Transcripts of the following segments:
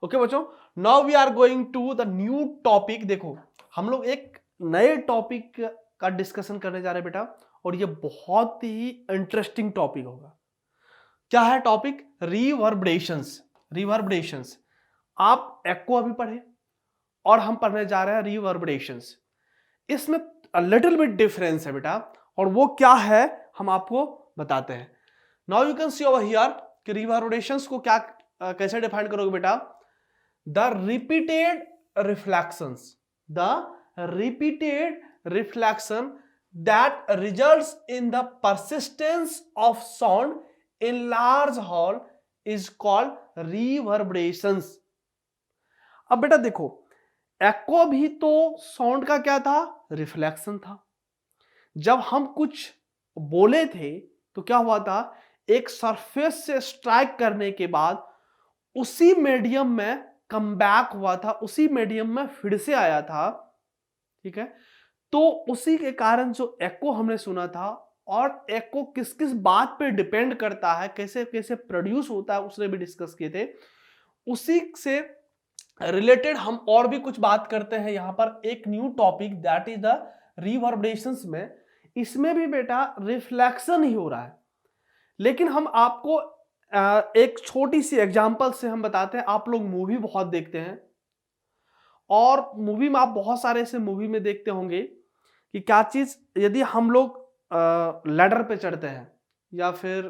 Okay बच्चों, now we are going to the new topic. देखो हम लोग एक नए टॉपिक का डिस्कशन करने जा रहे हैं बेटा, और ये बहुत ही इंटरेस्टिंग टॉपिक होगा। क्या है टॉपिक? रिवर्बरेशंस। रिवर्बरेशंस आप एको अभी पढ़े और हम पढ़ने जा रहे हैं रिवर्बरेशंस। इसमें लिटिल बिट डिफरेंस है बेटा, और वो क्या है हम आपको बताते हैं। Now you can see over here कि रिवर्बरेशंस को क्या कैसे डिफाइन करोगे बेटा? The repeated reflections, the repeated reflection that results in the persistence of sound in large hall is called reverberations। अब बेटा देखो, एको भी तो साउंड का क्या था? रिफ्लेक्शन था। जब हम कुछ बोले थे तो क्या हुआ था? एक सरफेस से स्ट्राइक करने के बाद उसी मीडियम में कम बैक हुआ था, उसी मीडियम में फिर से आया था, ठीक है। तो उसी के कारण जो एको हमने सुना था, और एको किस किस बात पे डिपेंड करता है, कैसे कैसे प्रोड्यूस होता है, उसने भी डिस्कस किए थे। उसी से रिलेटेड हम और भी कुछ बात करते हैं यहां पर। एक new topic that is the reverberations में, इसमें भी बेटा रिफ्लेक्शन ही हो रहा है, लेकिन हम आपको एक छोटी सी एग्जांपल से हम बताते हैं। आप लोग मूवी बहुत देखते हैं, और मूवी में आप बहुत सारे ऐसे मूवी में देखते होंगे कि क्या चीज, यदि हम लोग लैडर पे चढ़ते हैं, या फिर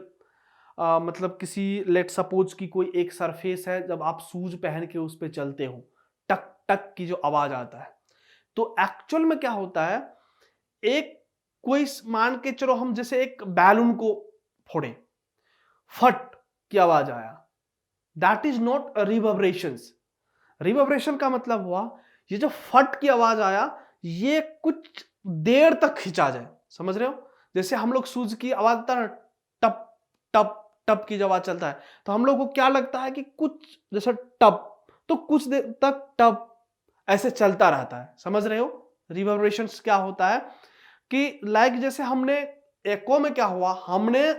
मतलब किसी, लेट सपोज कि कोई एक सरफेस है, जब आप शूज पहन के उस पे चलते हो, टक टक की जो आवाज आता है, तो एक्चुअल में क्या होता है? एक कोई मान के चलो, हम जैसे एक बैलून को फोड़े, फट की आवाज आया, दैट इज नॉट रिवर्बरेशंस। रिवर्बरेशन का मतलब हुआ ये जो फट की आवाज आया, ये कुछ देर तक खिंचा जाए, समझ रहे हो? जैसे हम लोग शूज की आवाज आता है, टप टप टप की जब आवाज चलता है, तो हम लोग को क्या लगता है कि कुछ जैसे टप, तो कुछ देर तक टप ऐसे चलता रहता है, समझ रहे हो? रिवर्बरेशंस क्या होता है कि लाइक जैसे हमने एको में क्या हुआ, हमने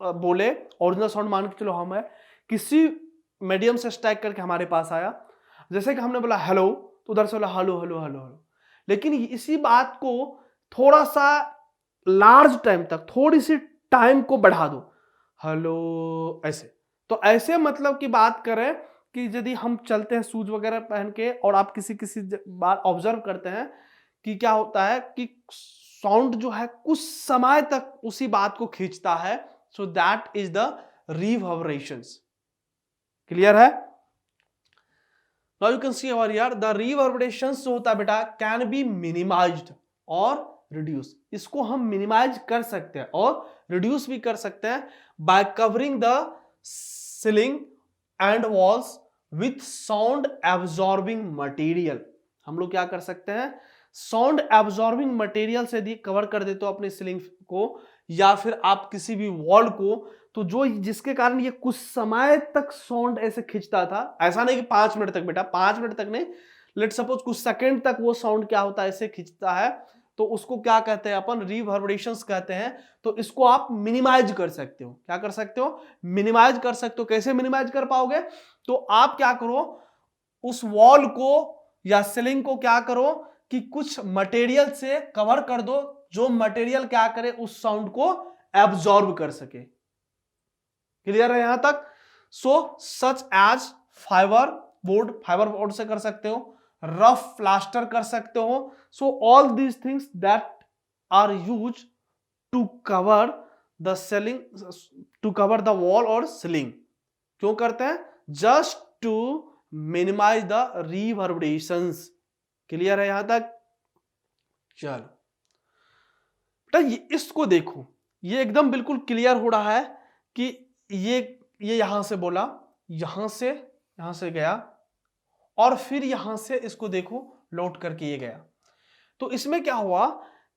बोले ओरिजिनल साउंड मान के चलो हम है, किसी मीडियम से स्ट्राइक करके हमारे पास आया, जैसे कि हमने बोला हेलो, तो उधर से बोला हेलो हेलो हेलो हेलो, लेकिन इसी बात को थोड़ा सा लार्ज टाइम तक, थोड़ी सी टाइम को बढ़ा दो, हेलो ऐसे। तो ऐसे मतलब की बात करें कि यदि हम चलते हैं शूज वगैरह पहन के, और आप किसी किसी बार ऑब्जर्व करते हैं कि क्या होता है कि साउंड जो है कुछ समय तक उसी बात को खींचता है, so that is the reverberations. Clear है? Now you can see over here the reverberations जो होता है बेटा can be minimized और reduce। इसको हम minimize कर सकते हैं और reduce भी कर सकते हैं by covering the ceiling and walls with sound absorbing material। हम लोग क्या कर सकते हैं? साउंड एब्जॉर्बिंग मटेरियल से यदि कवर कर देते हो अपने सीलिंग को, या फिर आप किसी भी वॉल को, तो जो जिसके कारण ये कुछ समय तक साउंड ऐसे खींचता था, ऐसा नहीं कि 5 मिनट तक बेटा, 5 मिनट तक नहीं, लेट सपोज कुछ सेकंड तक वो साउंड क्या होता है, ऐसे खींचता है, तो उसको क्या कहते हैं अपन? रिवर्बरेशंस कहते हैं। तो इसको आप मिनिमाइज कर सकते हो। क्या कर सकते हो? मिनिमाइज कर सकते हो। कैसे मिनिमाइज कर पाओगे? तो आप क्या करो, उस वॉल को या सीलिंग को क्या करो कि कुछ मटेरियल से कवर कर दो, जो मटेरियल क्या करे, उस साउंड को एब्जॉर्ब कर सके। क्लियर है यहां तक? So such as fibre board, fibre board से कर सकते हो, रफ प्लास्टर कर सकते हो। So all these things that are use to cover the ceiling, to cover the wall और सीलिंग। क्यों करते हैं? Just to minimize the reverberations. Clear है यहां तक? चलो बेटा इसको देखो, ये एकदम बिल्कुल क्लियर हो रहा है कि ये यहां से बोला, यहां से गया, और फिर यहां से इसको देखो लौट करके ये गया। तो इसमें क्या हुआ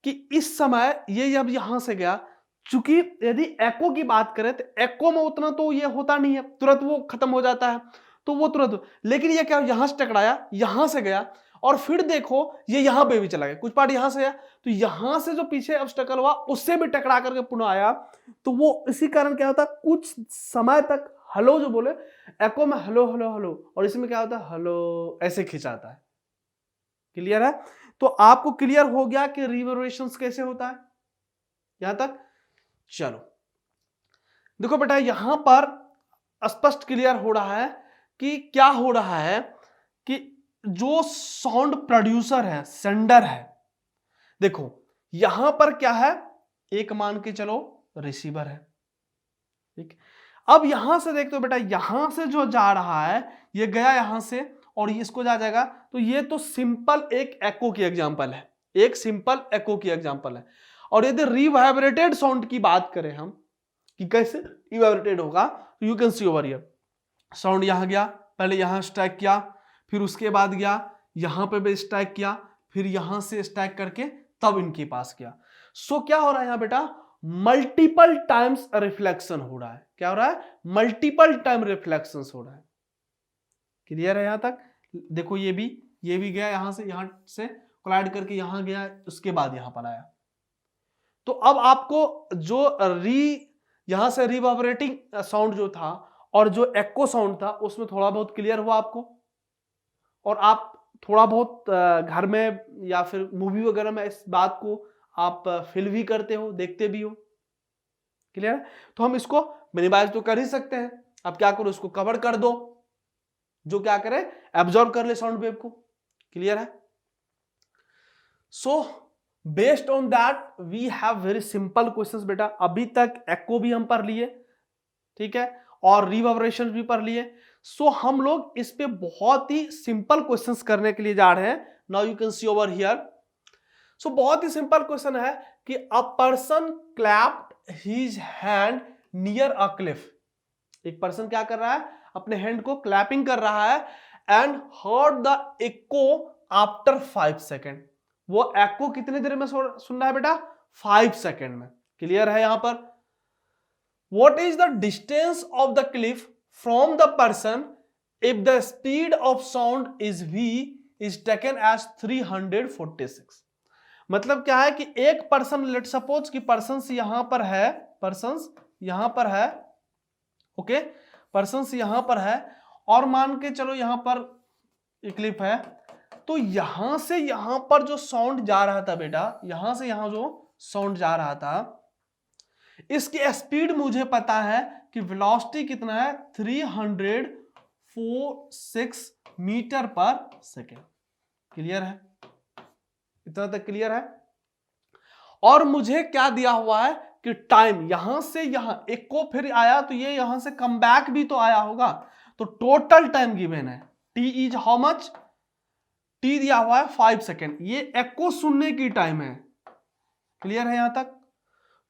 कि इस समय ये जब यहां से गया, चूंकि यदि एको की बात करें तो एको में उतना तो ये होता नहीं है, तुरंत वो खत्म हो जाता है, तो वो तुरंत, लेकिन ये क्या यहां से टकराया, यहां से गया, और फिर देखो ये यहां पे भी चला गया, कुछ पार्ट यहां से आया, तो यहां से जो पीछे ऑब्स्टेकल हुआ उससे भी टकरा करके पुनः आया। तो वो इसी कारण क्या होता, कुछ समय तक हेलो जो बोले एको में हेलो हेलो हेलो, और इसमें क्या होता है हेलो ऐसे खिंचाता है। क्लियर है? तो आपको क्लियर हो गया कि रिवर्बरेशंस कैसे होता है यहां तक। चलो देखो बेटा, यहां पर स्पष्ट क्लियर हो रहा है कि क्या हो रहा है कि जो साउंड प्रोड्यूसर है, सेंडर है, देखो यहां पर क्या है, एक मान के चलो रिसीवर है, ठीक। अब यहां से देखते हो बेटा, यहां से जो जा रहा है ये गया यहां से और इसको जा जाएगा, तो ये तो सिंपल एक एको की एग्जांपल है, एक सिंपल एको की एग्जांपल है। और यदि रिवाइब्रेटेड साउंड की बात करें हम कि कैसे रिवाइब्रेटेड होगा, तो you can see over here, sound यहां गया, पहले यहां स्ट्राइक किया, फिर उसके बाद गया यहां पे भी स्ट्राइक किया, फिर यहां से स्ट्राइक करके तब इनके पास गया। सो क्या हो रहा है यहां बेटा, मल्टीपल टाइम्स रिफ्लेक्शन हो रहा है। क्या हो रहा है, मल्टीपल टाइम रिफ्लेक्शन हो रहा है। क्लियर है यहां तक? देखो ये भी गया यहां से कोलाइड करके यहां गया, उसके बाद यहां पर आया। तो अब आपको जो यहां से रिवर्बरेटिंग साउंड जो था और जो एको साउंड था उसमें थोड़ा बहुत क्लियर हुआ आपको, और आप थोड़ा बहुत घर में या फिर मूवी वगैरह में इस बात को आप फील भी करते हो, देखते भी हो। क्लियर है? तो हम इसको मिनिमाइज तो कर ही सकते हैं। आप क्या करो, इसको कवर कर दो, जो क्या करे एब्जॉर्ब कर ले साउंड वेव को। क्लियर है? So based on that we have very simple questions बेटा। अभी तक एको भी हम पढ़ लिए, ठीक है, और रिवर्बरेशन भी पढ़ लिए। सो हम लोग इस पे बहुत ही सिंपल क्वेश्चंस करने के लिए जा रहे हैं। Now you can see over here. So बहुत ही सिंपल क्वेश्चन है कि a person clapped his hand near a cliff. एक पर्सन क्या कर रहा है, अपने हैंड को क्लैपिंग कर रहा है, and heard the echo after 5 second. वो एको कितने देर में सुन रहा है बेटा, 5 सेकेंड में। क्लियर है यहां पर? What is the distance of the cliff from the person if the speed of sound is v is taken as 346? मतलब क्या है कि एक पर्सन, लेट सपोज कि पर्सन्स यहां पर है, पर्सन्स यहां पर है, ओके, पर्सन्स यहां पर है, और मान के चलो यहां पर क्लिप है, तो यहां से यहां पर जो साउंड जा रहा था बेटा, यहां से यहां जो साउंड जा रहा था, इसकी स्पीड मुझे पता है कि वेलोसिटी कितना है, 346 मीटर पर सेकेंड। क्लियर है? इतना तक क्लियर है? और मुझे क्या दिया हुआ है कि टाइम यहां से यहां एक को फिर आया, तो ये यहां से कम बैक भी तो आया होगा, तो टोटल टाइम गिवन है, T is how much, T दिया हुआ है 5 सेकेंड, ये एको सुनने की टाइम है। क्लियर है यहां तक?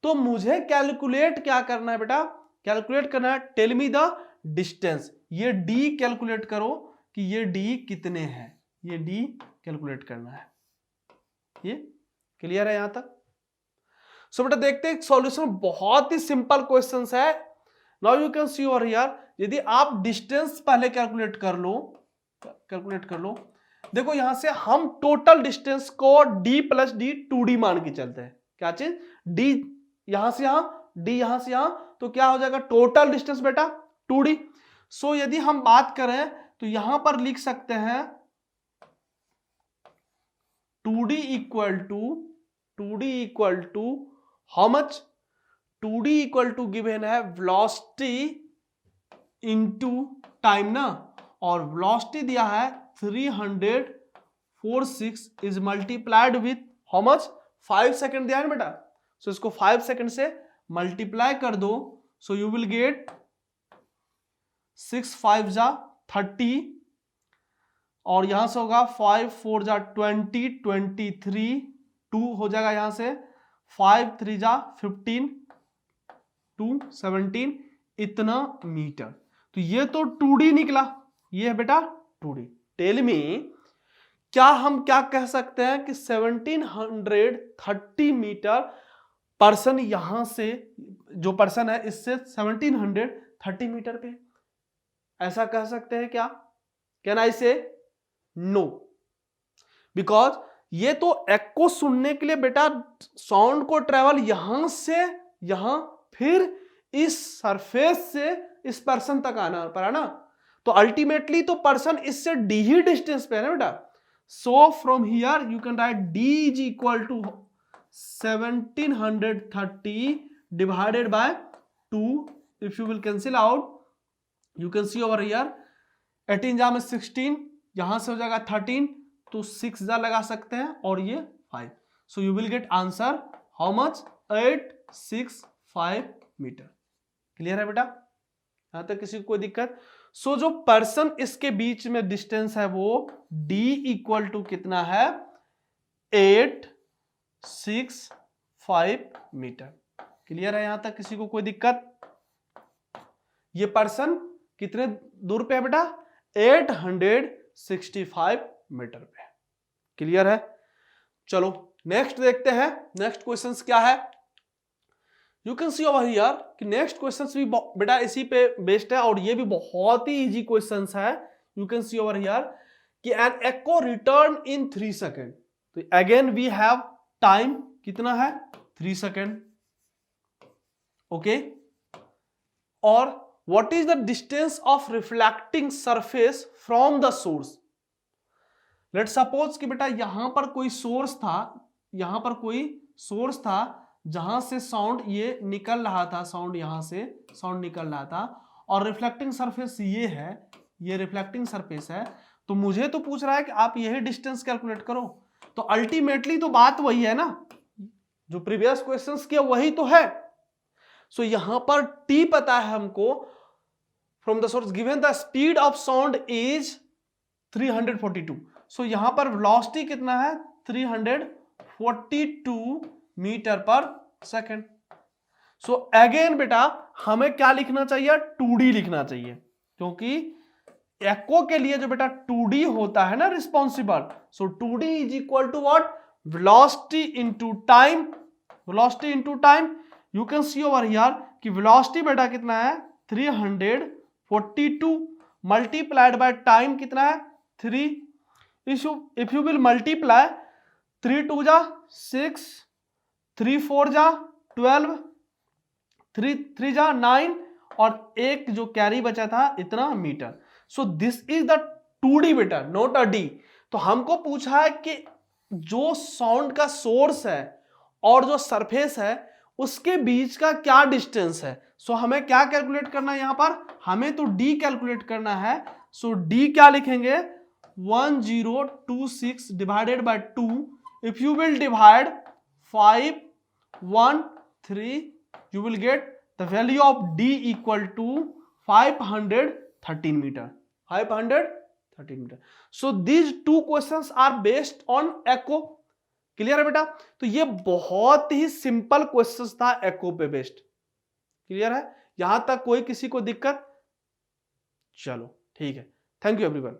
तो मुझे कैलकुलेट क्या करना है बेटा, कैलकुलेट करना है, टेल मी द डिस्टेंस। ये डी कैलकुलेट करो कि ये डी कितने हैं, ये डी कैलकुलेट करना है। ये क्लियर है यहां तक? सो बेटा देखते हैं सॉल्यूशन, बहुत ही सिंपल क्वेश्चंस है। Now you can see over here, यदि आप डिस्टेंस पहले कैलकुलेट कर लो, देखो यहां से हम टोटल डिस्टेंस को d प्लस डी 2d मान के चलते हैं। क्या चीज, d यहां से यहां, d यहां से यहां, तो क्या हो जाएगा टोटल डिस्टेंस बेटा 2d। सो यदि हम बात करें तो यहां पर लिख सकते हैं 2d equal to how much, 2d equal to given है वेलोसिटी इनटू टाइम ना, और वेलोसिटी दिया है 346 is multiplied with how much, 5 second दिया है बेटा। सो इसको 5 सेकेंड से मल्टीप्लाई कर दो, सो यू विल गेट 6 5 जा 30, और यहां से होगा 5 4 जा 20, 23, 2 हो जाएगा यहां से, 5 3 जा 15, 2 17, इतना मीटर। तो ये तो 2d निकला, ये है बेटा 2d। टेल मी, क्या हम क्या कह सकते हैं कि 1730 मीटर पर्सन यहां से, जो पर्सन है इससे 1730 मीटर पे, ऐसा कह सकते हैं क्या? कैन आई से नो? बिकॉज ये तो एको सुनने के लिए बेटा साउंड को ट्रेवल यहां से यहां, फिर इस सरफेस से इस पर्सन तक आना पर है ना, तो अल्टीमेटली तो पर्सन इससे डी ही डिस्टेंस पे है ना बेटा। So from here you can write D is equal to 1730 divided by 2. If you will cancel out, you can see over here 18 जा में 16, यहां से हो जाएगा 13, तो 6 जा लगा सकते हैं और ये 5. So you will get answer how much 865 metre. Clear है बेटा, यहां तक किसी को कोई दिक्कत? सो जो पर्सन इसके बीच में डिस्टेंस है वो d इक्वल टू कितना है 865 मीटर। क्लियर है, यहां तक किसी को कोई दिक्कत? ये पर्सन कितने दूर पे है बेटा 865 मीटर पे। क्लियर है, चलो नेक्स्ट देखते हैं। नेक्स्ट क्वेश्चंस क्या है, you can see over here कि नेक्स्ट क्वेश्चंस भी बेटा इसी पे बेस्ड है और ये भी बहुत ही इजी क्वेश्चंस है। You can see over here कि an echo return in 3 second, तो अगेन वी हैव टाइम कितना है 3 सेकेंड, ओके। और what is the distance of reflecting surface from the source. Let suppose कि बेटा यहां पर कोई सोर्स था, यहां पर कोई सोर्स था जहां से साउंड ये निकल रहा था, साउंड यहां से साउंड निकल रहा था, और रिफ्लेक्टिंग सरफेस ये है, ये रिफ्लेक्टिंग सरफेस है। तो मुझे तो पूछ रहा है कि आप यही डिस्टेंस कैलकुलेट करो, तो अल्टीमेटली तो बात वही है ना जो प्रीवियस क्वेश्चंस किया वही तो है। सो यहां पर टी पता है हमको, from the source given the speed of sound is 342। सो यहां पर वेलोसिटी कितना है 342 मीटर पर सेकेंड। सो अगेन बेटा हमें क्या लिखना चाहिए 2D लिखना चाहिए, क्योंकि एको के लिए जो बेटा 2D होता है ना responsible. So 2D is equal to what velocity into time, velocity into time. You can see over here कि वेलोसिटी बेटा कितना है 342 मल्टीप्लाइड बाय टाइम कितना है 3। इफ यू विल मल्टीप्लाई 3 2 जा 6, 3 4 जा 12, 3 जा 9 और एक जो कैरी बचा था इतना metre. So this is the 2D बेटा, नॉट अ डी। तो हमको पूछा है कि जो साउंड का सोर्स है और जो सरफेस है उसके बीच का क्या डिस्टेंस है। सो हमें क्या कैलकुलेट करना है, यहां पर हमें तो डी कैलकुलेट करना है। सो डी क्या लिखेंगे 1026 divided by 2। If you will divide 513 you will get the value of D equal to 513 meter, 513 meter. So these two questions are based on echo. Clear है बेटा, तो ये बहुत ही सिंपल क्वेश्चंस था echo पे बेस्ड। क्लियर है, यहां तक कोई किसी को दिक्कत? चलो ठीक है, थैंक यू एवरीवन।